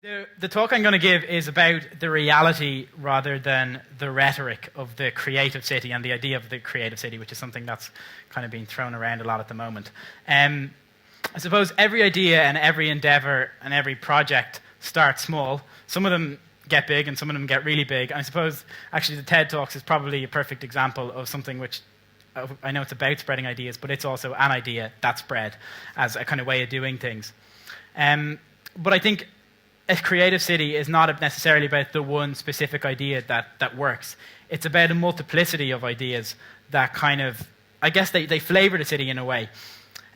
The talk I'm going to give is about the reality rather than the rhetoric of the creative city and the idea of the creative city, which is something that's kind of being thrown around a lot at the moment. I suppose every idea and every endeavor and every project starts small. Some of them get big and some of them get really big. And I suppose actually the TEDtalks is probably a perfect example of something which I know it's about spreading ideas, but it's also an idea that's spread as a kind of way of doing things. But I think a creative city is not necessarily about the one specific idea that works. It's about a multiplicity of ideas that kind of, I guess they flavor the city in a way.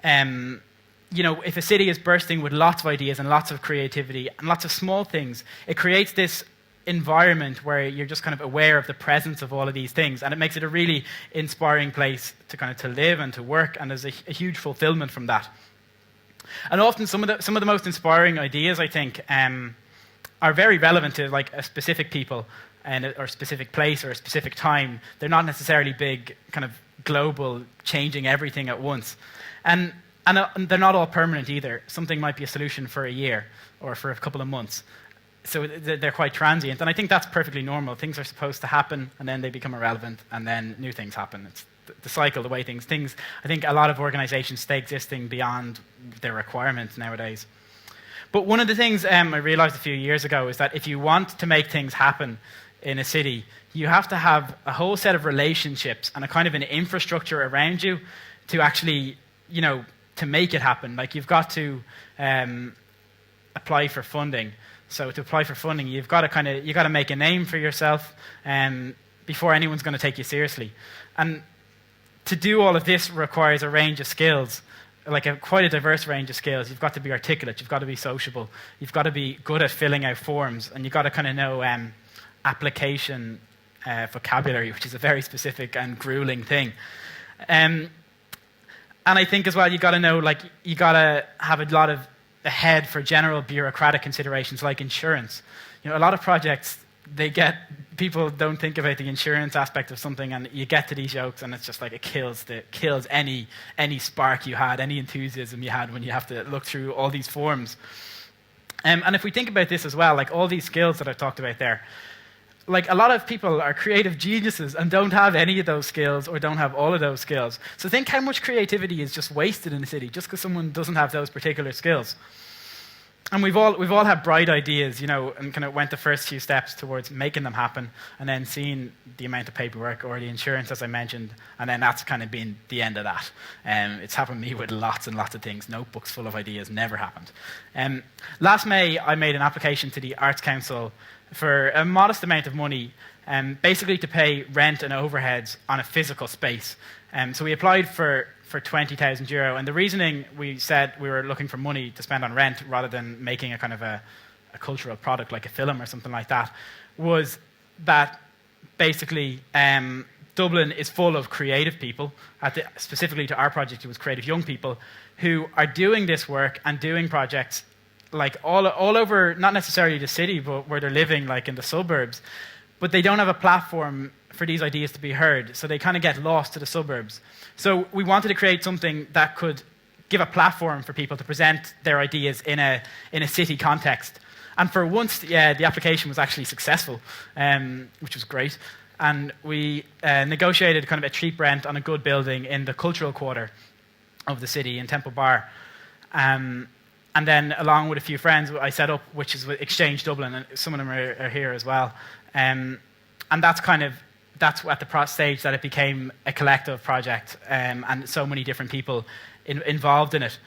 If a city is bursting with lots of ideas and lots of creativity and lots of small things, it creates this environment where you're just kind of aware of the presence of all of these things, and it makes it a really inspiring place to live and to work, and there's a huge fulfillment from that. And often some of the most inspiring ideas, I think, are very relevant to like a specific people or a specific place or a specific time. They're not necessarily big, kind of global, changing everything at once. And they're not all permanent either. Something might be a solution for a year or for a couple of months. So they're quite transient. And I think that's perfectly normal. Things are supposed to happen, and then they become irrelevant, and then new things happen. It's the cycle, the way things, I think a lot of organizations stay existing beyond their requirements nowadays. But one of the things I realized a few years ago is that if you want to make things happen in a city, you have to have a whole set of relationships and a kind of an infrastructure around you to actually, to make it happen. Like you've got to apply for funding. So to apply for funding, you've got to make a name for yourself before anyone's going to take you seriously. And to do all of this requires a range of skills, like quite a diverse range of skills. You've got to be articulate, you've got to be sociable, you've got to be good at filling out forms, and you've got to kind of know application vocabulary, which is a very specific and grueling thing. And I think as well, you've got to know, you got to have a head for general bureaucratic considerations like insurance. A lot of projects, people don't think about the insurance aspect of something, and you get to these jokes and it's just like it kills any spark you had, any enthusiasm you had when you have to look through all these forms. And if we think about this as well, like all these skills that I've talked about there, like a lot of people are creative geniuses and don't have any of those skills or don't have all of those skills. So think how much creativity is just wasted in a city just because someone doesn't have those particular skills. And we've all had bright ideas, and kind of went the first few steps towards making them happen, and then seeing the amount of paperwork or the insurance, as I mentioned, and then that's kind of been the end of that. It's happened to me with lots and lots of things. Notebooks full of ideas never happened. Last May, I made an application to the Arts Council for a modest amount of money, basically to pay rent and overheads on a physical space. So we applied for €20,000, and the reasoning we said we were looking for money to spend on rent rather than making a kind of a cultural product like a film or something like that was that basically Dublin is full of creative people. Specifically to our project, it was creative young people who are doing this work and doing projects like all over, not necessarily the city, but where they're living, like in the suburbs. But they don't have a platform for these ideas to be heard, so they kind of get lost to the suburbs. So we wanted to create something that could give a platform for people to present their ideas in a city context. And for once, the application was actually successful, which was great. And we negotiated kind of a cheap rent on a good building in the cultural quarter of the city in Temple Bar. And then, along with a few friends, I set up, which is with Exchange Dublin, and some of them are here as well. And that's at the stage that it became a collective project, and so many different people involved in it.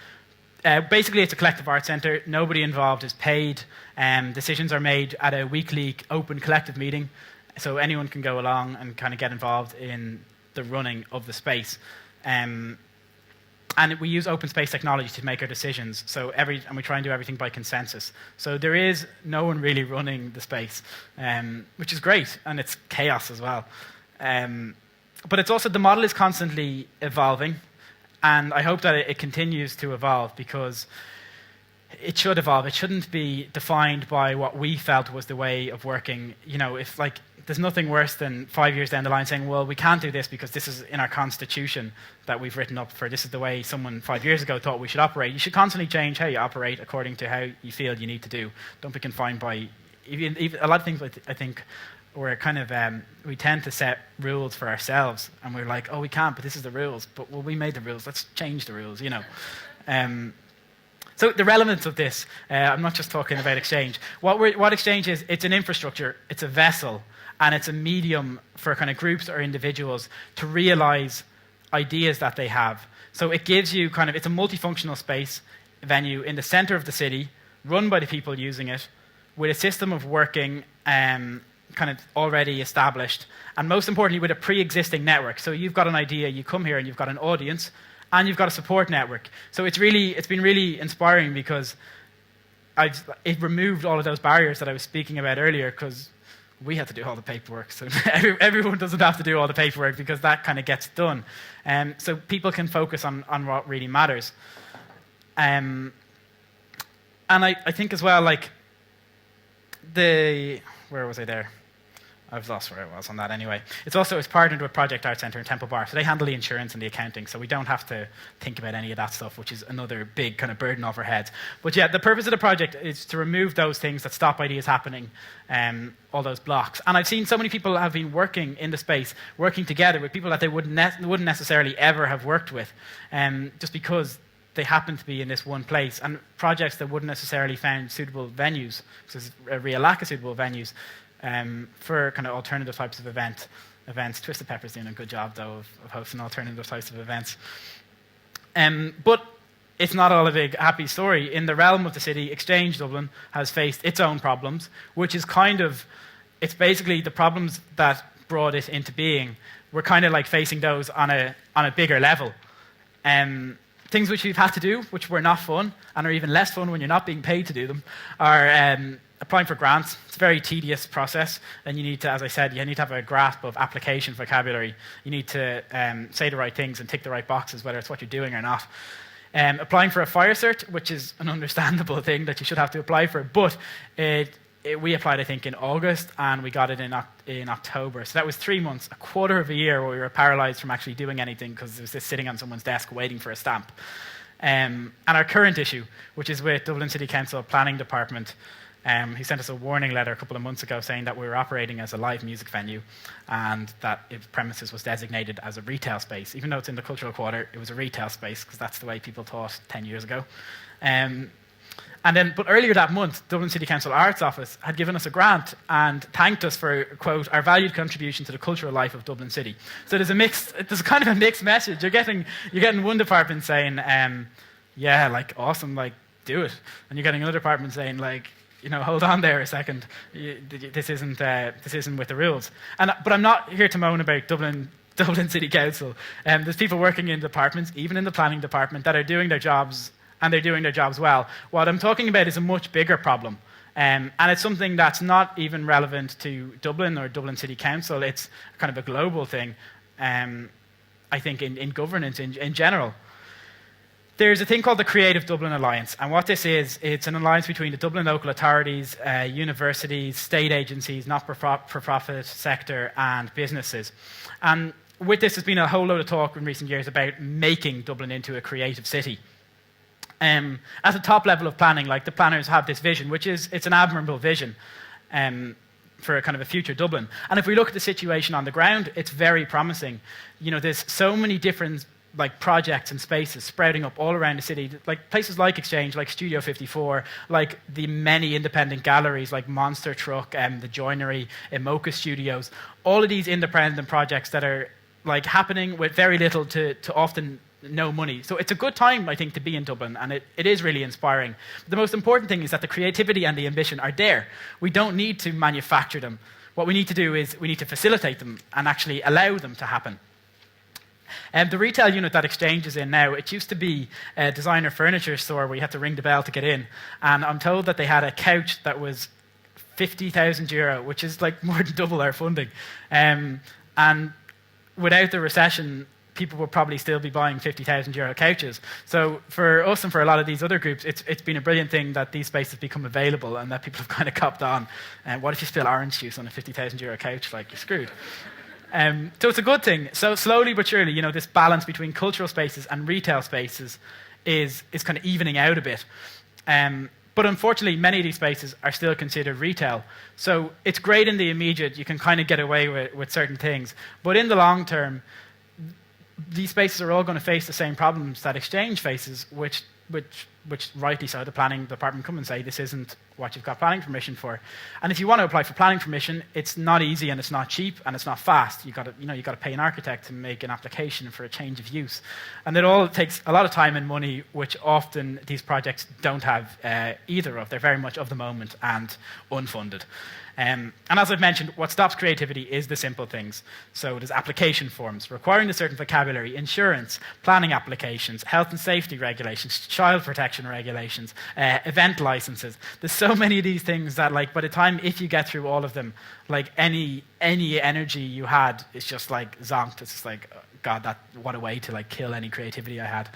Basically, it's a collective arts centre. Nobody involved is paid. Decisions are made at a weekly open collective meeting, so anyone can go along and kind of get involved in the running of the space. And we use open space technology to make our decisions. And we try and do everything by consensus. So there is no one really running the space, which is great, and it's chaos as well. But it's also, the model is constantly evolving, and I hope that it continues to evolve, because it should evolve. It shouldn't be defined by what we felt was the way of working. If there's nothing worse than 5 years down the line saying, well, we can't do this because this is in our constitution that we've written up for. This is the way someone 5 years ago thought we should operate. You should constantly change how you operate according to how you feel you need to do. Don't be confined by even a lot of things. I think we're kind of we tend to set rules for ourselves, and we're like, oh, we can't, but this is the rules. But well, we made the rules. Let's change the rules. So the relevance of this, I'm not just talking about Exchange. What Exchange is, it's an infrastructure, it's a vessel, and it's a medium for kind of groups or individuals to realize ideas that they have. So it gives you it's a multifunctional space venue in the center of the city, run by the people using it, with a system of working kind of already established, and most importantly, with a pre-existing network. So you've got an idea, you come here and you've got an audience, and you've got a support network. So it's been really inspiring because it removed all of those barriers that I was speaking about earlier, because we had to do all the paperwork. So everyone doesn't have to do all the paperwork because that kind of gets done. So people can focus on what really matters. And I think as well, where was I there? I've lost where I was on that anyway. It's partnered with Project Art Centre in Temple Bar, so they handle the insurance and the accounting, so we don't have to think about any of that stuff, which is another big kind of burden off our heads. But yeah, the purpose of the project is to remove those things that stop ideas happening, all those blocks. And I've seen so many people have been working in the space, working together with people that they wouldn't necessarily ever have worked with, just because they happen to be in this one place, and projects that wouldn't necessarily find suitable venues, because there's a real lack of suitable venues, for kind of alternative types of events. Twisted Pepper's doing a good job, though, of hosting alternative types of events. But it's not all a big happy story. In the realm of the city, Exchange Dublin has faced its own problems, which is it's basically the problems that brought it into being. We're kind of like facing those on a bigger level. Things which we've had to do, which were not fun, and are even less fun when you're not being paid to do them, are applying for grants. It's a very tedious process, and you need to, as I said, you need to have a grasp of application vocabulary. You need to say the right things and tick the right boxes, whether it's what you're doing or not. Applying for a fire cert, which is an understandable thing that you should have to apply for, but we applied, I think, in August, and we got it in October. So that was 3 months, a quarter of a year where we were paralyzed from actually doing anything because there was this sitting on someone's desk waiting for a stamp. And our current issue, which is with Dublin City Council Planning Department, he sent us a warning letter a couple of months ago saying that we were operating as a live music venue and that its premises was designated as a retail space. Even though it's in the cultural quarter, it was a retail space because that's the way people thought 10 years ago. But earlier that month, Dublin City Council Arts Office had given us a grant and thanked us for, quote, our valued contribution to the cultural life of Dublin City. So there's kind of a mixed message. You're getting one department saying, awesome, do it. And you're getting another department saying, hold on there a second. This isn't with the rules. But I'm not here to moan about Dublin City Council. There's people working in departments, even in the planning department, that are doing their jobs, and they're doing their jobs well. What I'm talking about is a much bigger problem. And it's something that's not even relevant to Dublin or Dublin City Council. It's kind of a global thing, I think, in governance in general. There's a thing called the Creative Dublin Alliance, and what this is, it's an alliance between the Dublin local authorities, universities, state agencies, not-for-profit sector, and businesses. And with this, there's been a whole load of talk in recent years about making Dublin into a creative city. At the top level of planning, the planners have this vision, it's an admirable vision for a kind of a future Dublin. And if we look at the situation on the ground, it's very promising. There's so many different projects and spaces sprouting up all around the city, places like Exchange, like Studio 54, like the many independent galleries like Monster Truck, the Joinery, Mocha Studios, all of these independent projects that are happening with very little to often no money. So it's a good time, I think, to be in Dublin, and it is really inspiring. But the most important thing is that the creativity and the ambition are there. We don't need to manufacture them. What we need to do is we need to facilitate them and actually allow them to happen. The retail unit that Exchange is in now, it used to be a designer furniture store where you had to ring the bell to get in. And I'm told that they had a couch that was €50,000, which is more than double our funding. And without the recession, people will probably still be buying €50,000 couches. So for us and for a lot of these other groups, it's been a brilliant thing that these spaces become available and that people have kind of copped on. And what if you spill orange juice on a €50,000 couch? Like, you're screwed. So it's a good thing. So slowly but surely, this balance between cultural spaces and retail spaces is kind of evening out a bit. But unfortunately, many of these spaces are still considered retail. So it's great in the immediate. You can kind of get away with certain things. But in the long term, these spaces are all going to face the same problems that exchange faces, which rightly so, the planning department come and say, this isn't what you've got planning permission for. And if you want to apply for planning permission, it's not easy and it's not cheap and it's not fast. You've got to pay an architect to make an application for a change of use. And it all takes a lot of time and money, which often these projects don't have either of. They're very much of the moment and unfunded. And as I've mentioned, what stops creativity is the simple things. So there's application forms, requiring a certain vocabulary, insurance, planning applications, health and safety regulations, child protection regulations, event licenses. There's so many of these things that, like, by the time, if you get through all of them, like, any energy you had is just like zonked. It's just like, oh, God, what a way to like kill any creativity I had.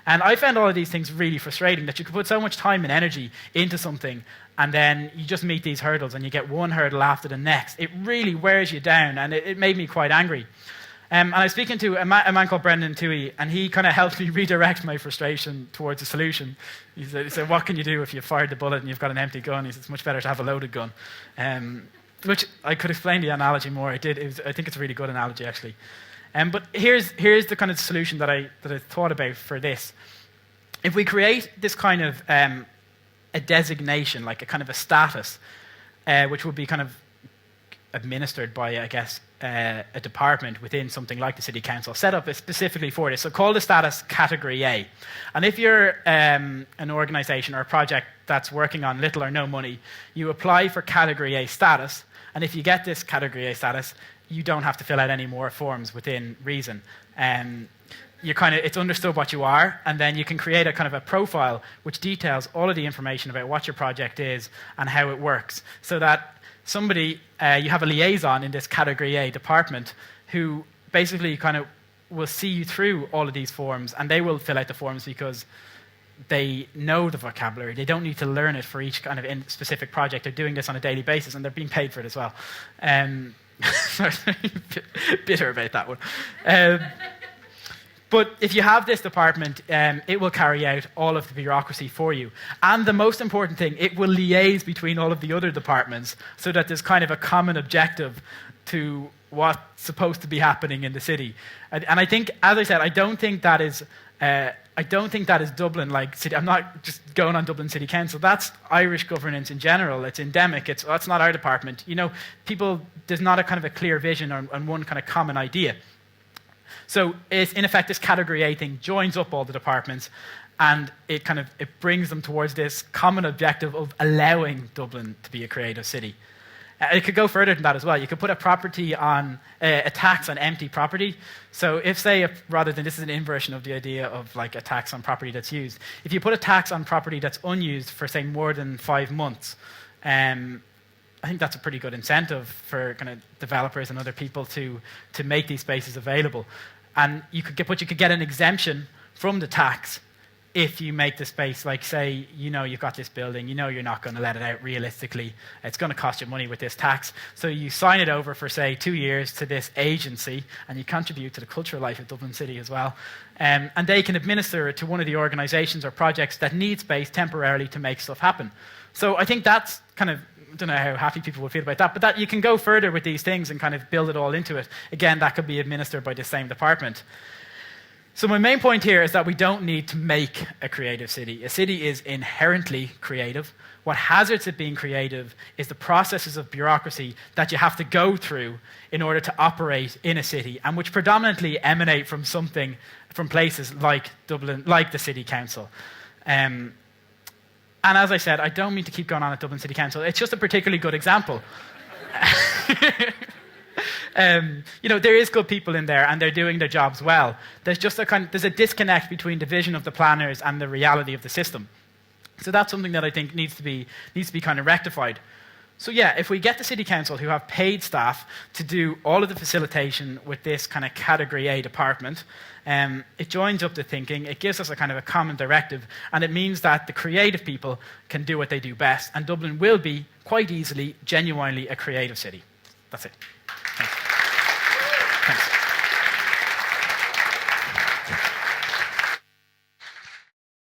And I found all of these things really frustrating, that you could put so much time and energy into something and then you just meet these hurdles and you get one hurdle after the next. It really wears you down, and it made me quite angry. And I was speaking to a man called Brendan Toohey, and he kind of helped me redirect my frustration towards a solution. He said, what can you do if you've fired the bullet and you've got an empty gun? He said, it's much better to have a loaded gun. Which I could explain the analogy more. I did. I think it's a really good analogy, actually. But here's the kind of solution that I thought about for this. If we create this kind of a designation, like a kind of a status, which would be kind of administered by, I guess, a department within something like the City Council, set up specifically for this. So call the status Category A. And if you're an organisation or a project that's working on little or no money, you apply for Category A status, and if you get this Category A status, you don't have to fill out any more forms within reason. It's understood what you are, and then you can create a kind of a profile which details all of the information about what your project is and how it works, so that you have a liaison in this Category A department who basically kind of will see you through all of these forms, and they will fill out the forms because they know the vocabulary. They don't need to learn it for each kind of specific project. They're doing this on a daily basis, and they're being paid for it as well. Bitter about that one. But if you have this department, it will carry out all of the bureaucracy for you. And the most important thing, it will liaise between all of the other departments so that there's kind of a common objective to what's supposed to be happening in the city. And I think, as I said, I don't think that is Dublin like city. I'm not just going on Dublin City Council. That's Irish governance in general. It's endemic. That's not our department. There's not a kind of a clear vision and one kind of common idea. So in effect, this Category A thing joins up all the departments, and it brings them towards this common objective of allowing Dublin to be a creative city. It could go further than that as well. You could put a tax on empty property. So this is an inversion of the idea of like a tax on property that's used. If you put a tax on property that's unused for, say, more than 5 months, I think that's a pretty good incentive for kind of developers and other people to make these spaces available. And you could get an exemption from the tax if you make the space, like, say, you've got this building, you're not going to let it out realistically. It's going to cost you money with this tax. So you sign it over for, say, 2 years to this agency, and you contribute to the cultural life of Dublin City as well. And they can administer it to one of the organisations or projects that need space temporarily to make stuff happen. So I think that's kind of, I don't know how happy people would feel about that, but that you can go further with these things and kind of build it all into it. Again, that could be administered by the same department. So my main point here is that we don't need to make a creative city. A city is inherently creative. What hazards it being creative is the processes of bureaucracy that you have to go through in order to operate in a city, and which predominantly emanate from places like Dublin, like the City Council. And as I said, I don't mean to keep going on at Dublin City Council. It's just a particularly good example. There is good people in there, and they're doing their jobs well. There's just there's a disconnect between the vision of the planners and the reality of the system. So that's something that I think needs to be kind of rectified. So yeah, if we get the city council who have paid staff to do all of the facilitation with this kind of category A department, it joins up the thinking, it gives us a kind of a common directive, and it means that the creative people can do what they do best, and Dublin will be quite easily, genuinely a creative city. That's it. Thanks. Thanks.